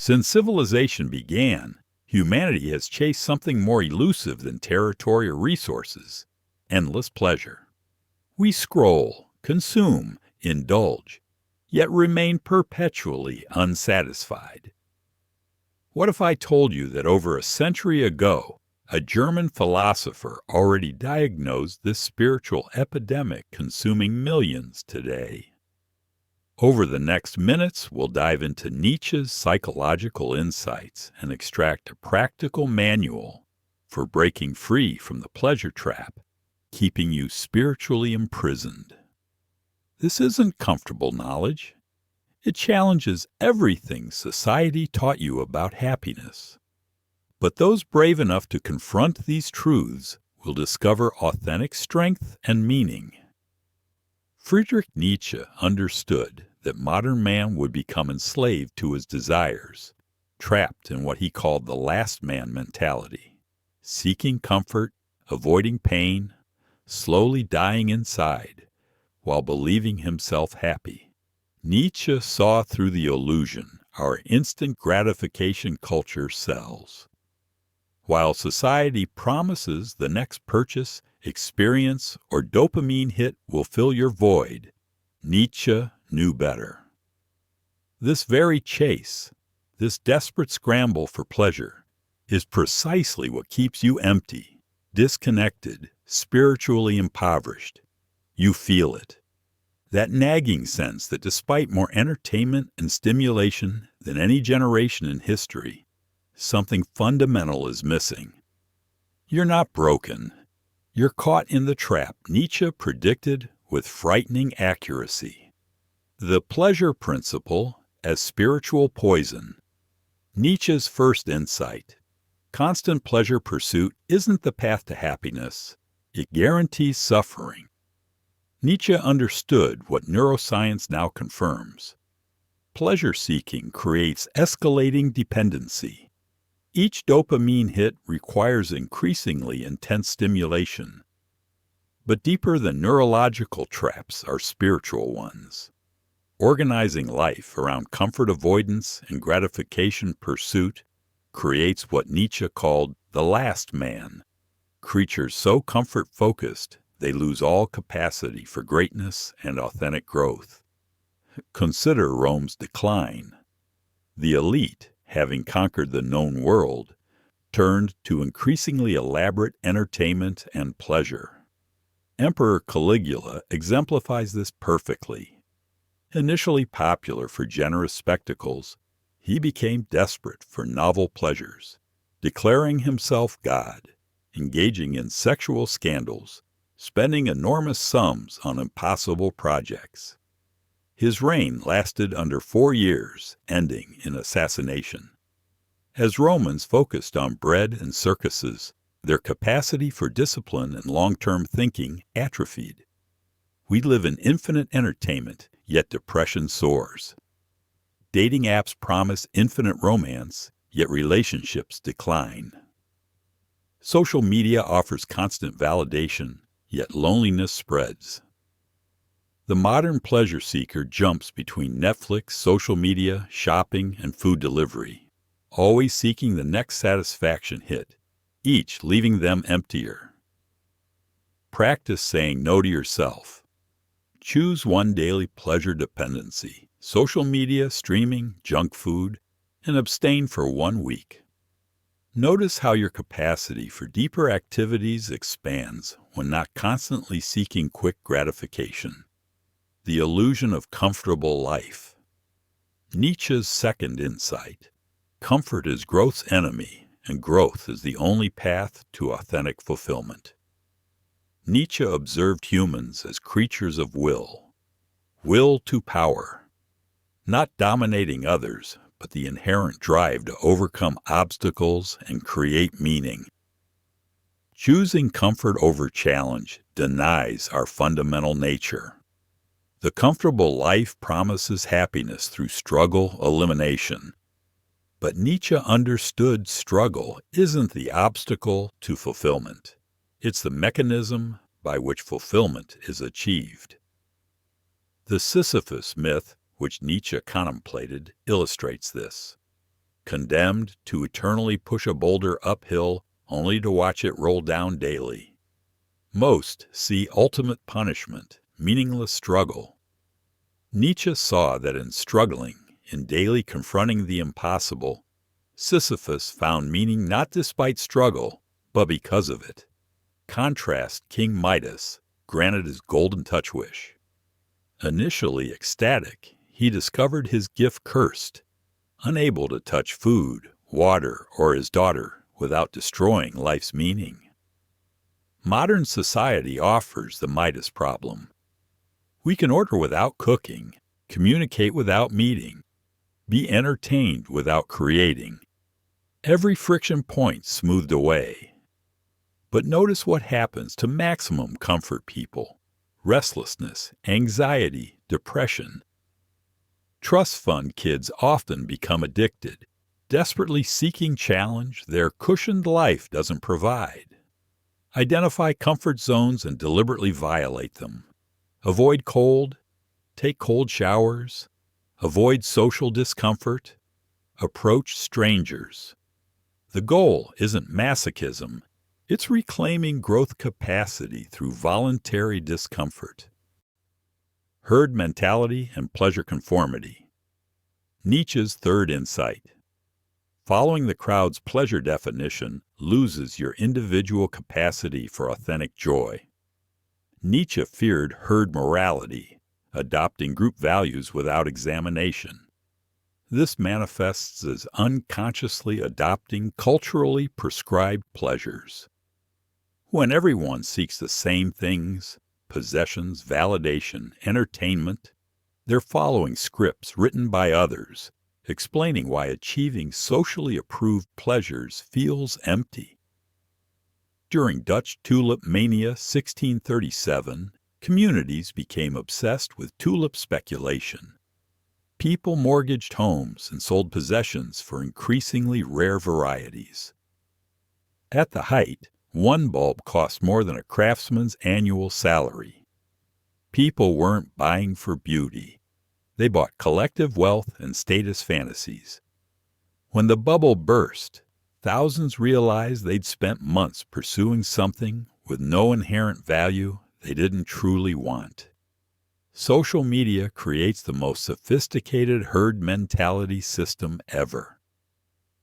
Since civilization began, humanity has chased something more elusive than territory or resources: endless pleasure. We scroll, consume, indulge, yet remain perpetually unsatisfied. What if I told you that over a century ago, a German philosopher already diagnosed this spiritual epidemic consuming millions today? Over the next minutes, we'll dive into Nietzsche's psychological insights and extract a practical manual for breaking free from the pleasure trap, keeping you spiritually imprisoned. This isn't comfortable knowledge. It challenges everything society taught you about happiness. But those brave enough to confront these truths will discover authentic strength and meaning. Friedrich Nietzsche understood that modern man would become enslaved to his desires, trapped in what he called the last man mentality, seeking comfort, avoiding pain, slowly dying inside, while believing himself happy. Nietzsche saw through the illusion our instant gratification culture sells. While society promises the next purchase, experience, or dopamine hit will fill your void, Nietzsche knew better. This very chase, this desperate scramble for pleasure, is precisely what keeps you empty, disconnected, spiritually impoverished. You feel it. That nagging sense that despite more entertainment and stimulation than any generation in history, something fundamental is missing. You're not broken. You're caught in the trap Nietzsche predicted with frightening accuracy. The pleasure principle as spiritual poison. Nietzsche's first insight. Constant pleasure pursuit isn't the path to happiness. It guarantees suffering. Nietzsche understood what neuroscience now confirms. Pleasure-seeking creates escalating dependency. Each dopamine hit requires increasingly intense stimulation. But deeper than neurological traps are spiritual ones. Organizing life around comfort avoidance and gratification pursuit creates what Nietzsche called the last man, creatures so comfort-focused they lose all capacity for greatness and authentic growth. Consider Rome's decline. The elite, having conquered the known world, turned to increasingly elaborate entertainment and pleasure. Emperor Caligula exemplifies this perfectly. Initially popular for generous spectacles, he became desperate for novel pleasures, declaring himself God, engaging in sexual scandals, spending enormous sums on impossible projects. His reign lasted under 4 years, ending in assassination. As Romans focused on bread and circuses, their capacity for discipline and long-term thinking atrophied. We live in infinite entertainment, yet depression soars. Dating apps promise infinite romance, yet relationships decline. Social media offers constant validation, yet loneliness spreads. The modern pleasure seeker jumps between Netflix, social media, shopping, and food delivery, always seeking the next satisfaction hit, each leaving them emptier. Practice saying no to yourself. Choose one daily pleasure dependency, social media, streaming, junk food, and abstain for 1 week. Notice how your capacity for deeper activities expands when not constantly seeking quick gratification. The illusion of comfortable life. Nietzsche's second insight. Comfort is growth's enemy, and growth is the only path to authentic fulfillment. Nietzsche observed humans as creatures of will to power, not dominating others, but the inherent drive to overcome obstacles and create meaning. Choosing comfort over challenge denies our fundamental nature. The comfortable life promises happiness through struggle elimination. But Nietzsche understood struggle isn't the obstacle to fulfillment. It's the mechanism by which fulfillment is achieved. The Sisyphus myth, which Nietzsche contemplated, illustrates this. condemned to eternally push a boulder uphill only to watch it roll down daily. Most see ultimate punishment, meaningless struggle. Nietzsche saw that in struggling, in daily confronting the impossible, Sisyphus found meaning not despite struggle, but because of it. Contrast King Midas, granted his golden touch wish. Initially ecstatic, he discovered his gift cursed, unable to touch food, water, or his daughter without destroying life's meaning. Modern society offers the Midas problem. We can order without cooking, communicate without meeting, be entertained without creating. Every friction point smoothed away. But notice what happens to maximum comfort people: restlessness, anxiety, depression. Trust fund kids often become addicted, desperately seeking challenge their cushioned life doesn't provide. Identify comfort zones and deliberately violate them. Avoid cold, take cold showers, avoid social discomfort, approach strangers. The goal isn't masochism, it's reclaiming growth capacity through voluntary discomfort. Herd mentality and pleasure conformity. Nietzsche's third insight. Following the crowd's pleasure definition loses your individual capacity for authentic joy. Nietzsche feared herd morality, adopting group values without examination. This manifests as unconsciously adopting culturally prescribed pleasures. When everyone seeks the same things, possessions, validation, entertainment, they're following scripts written by others, explaining why achieving socially approved pleasures feels empty. During Dutch tulip mania 1637, communities became obsessed with tulip speculation. People mortgaged homes and sold possessions for increasingly rare varieties. At the height, one bulb cost more than a craftsman's annual salary. People weren't buying for beauty. They bought collective wealth and status fantasies. When the bubble burst, thousands realized they'd spent months pursuing something with no inherent value they didn't truly want. Social media creates the most sophisticated herd mentality system ever.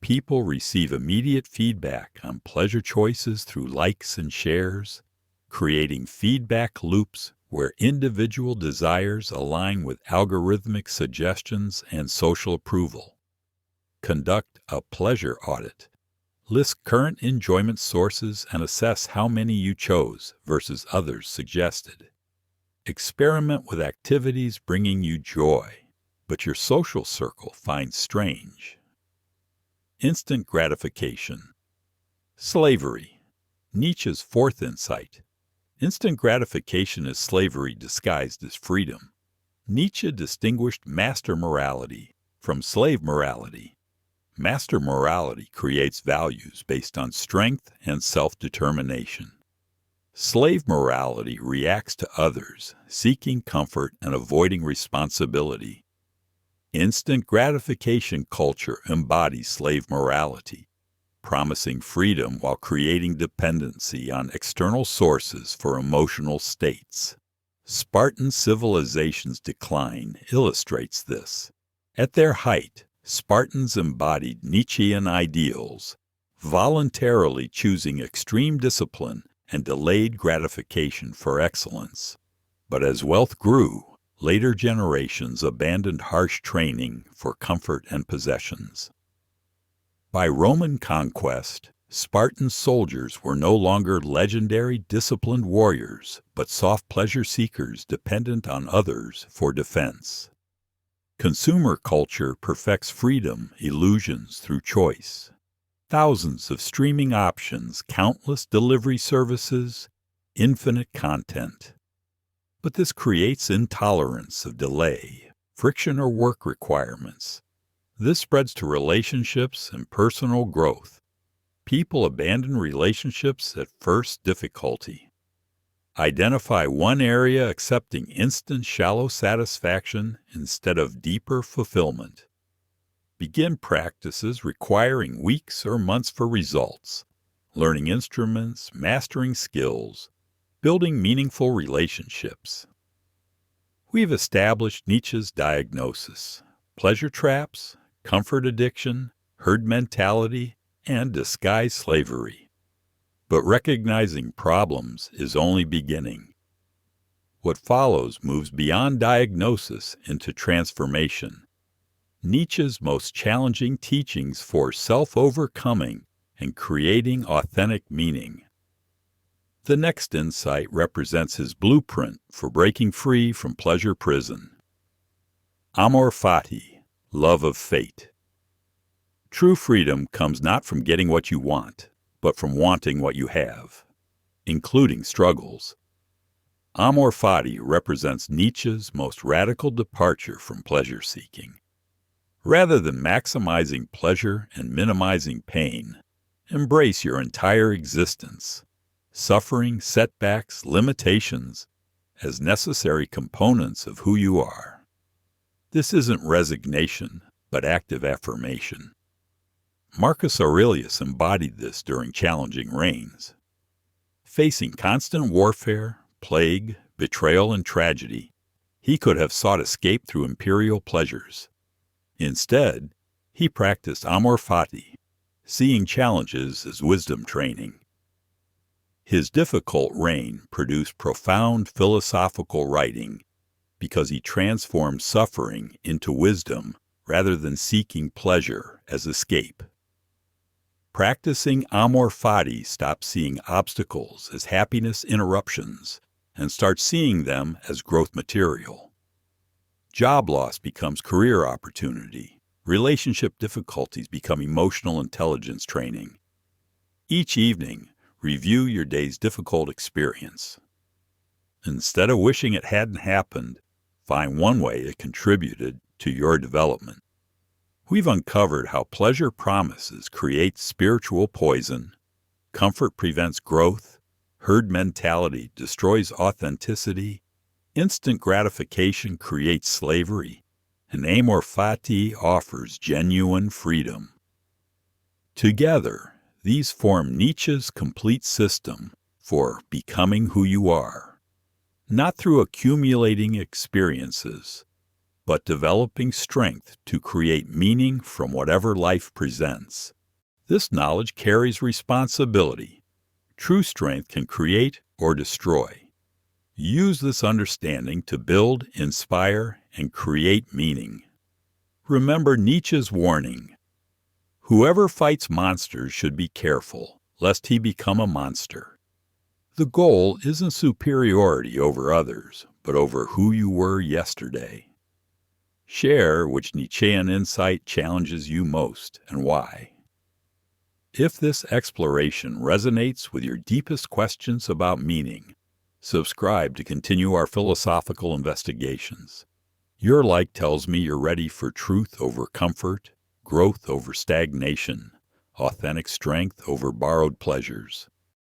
People receive immediate feedback on pleasure choices through likes and shares, creating feedback loops where individual desires align with algorithmic suggestions and social approval. Conduct a pleasure audit. List current enjoyment sources and assess how many you chose versus others suggested. Experiment with activities bringing you joy, but your social circle finds strange. Instant gratification. Slavery. Nietzsche's fourth insight. Instant gratification is slavery disguised as freedom. Nietzsche distinguished master morality from slave morality. Master morality creates values based on strength and self-determination. Slave morality reacts to others, seeking comfort and avoiding responsibility. Instant gratification culture embodies slave morality, promising freedom while creating dependency on external sources for emotional states. Spartan civilization's decline illustrates this. At their height, Spartans embodied Nietzschean ideals, voluntarily choosing extreme discipline and delayed gratification for excellence. But as wealth grew, later generations abandoned harsh training for comfort and possessions. By Roman conquest, Spartan soldiers were no longer legendary disciplined warriors, but soft pleasure seekers dependent on others for defense. Consumer culture perfects freedom illusions through choice. Thousands of streaming options, countless delivery services, infinite content. But this creates intolerance of delay, friction, or work requirements. This spreads to relationships and personal growth. People abandon relationships at first difficulty. Identify one area accepting instant shallow satisfaction instead of deeper fulfillment. Begin practices requiring weeks or months for results, learning instruments, mastering skills, building meaningful relationships. We've established Nietzsche's diagnosis: pleasure traps, comfort addiction, herd mentality, and disguised slavery. But recognizing problems is only beginning. What follows moves beyond diagnosis into transformation. Nietzsche's most challenging teachings for self-overcoming and creating authentic meaning. The next insight represents his blueprint for breaking free from pleasure prison. Amor fati, love of fate. True freedom comes not from getting what you want, but from wanting what you have, including struggles. Amor fati represents Nietzsche's most radical departure from pleasure-seeking. Rather than maximizing pleasure and minimizing pain, embrace your entire existence, suffering, setbacks, limitations, as necessary components of who you are. This isn't resignation, but active affirmation. Marcus Aurelius embodied this during challenging reigns. Facing constant warfare, plague, betrayal, and tragedy, he could have sought escape through imperial pleasures. Instead, he practiced amor fati, seeing challenges as wisdom training. His difficult reign produced profound philosophical writing because he transformed suffering into wisdom rather than seeking pleasure as escape. Practicing amor fati stops seeing obstacles as happiness interruptions and starts seeing them as growth material. Job loss becomes career opportunity. Relationship difficulties become emotional intelligence training. Each evening, review your day's difficult experience. Instead of wishing it hadn't happened, find one way it contributed to your development. We've uncovered how pleasure promises create spiritual poison, comfort prevents growth, herd mentality destroys authenticity, instant gratification creates slavery, and amor fati offers genuine freedom. Together, these form Nietzsche's complete system for becoming who you are, not through accumulating experiences, but developing strength to create meaning from whatever life presents. This knowledge carries responsibility. True strength can create or destroy. Use this understanding to build, inspire, and create meaning. Remember Nietzsche's warning: whoever fights monsters should be careful, lest he become a monster. The goal isn't superiority over others, but over who you were yesterday. Share which Nietzschean insight challenges you most and why. If this exploration resonates with your deepest questions about meaning, subscribe to continue our philosophical investigations. Your like tells me you're ready for truth over comfort, growth over stagnation, authentic strength over borrowed pleasures.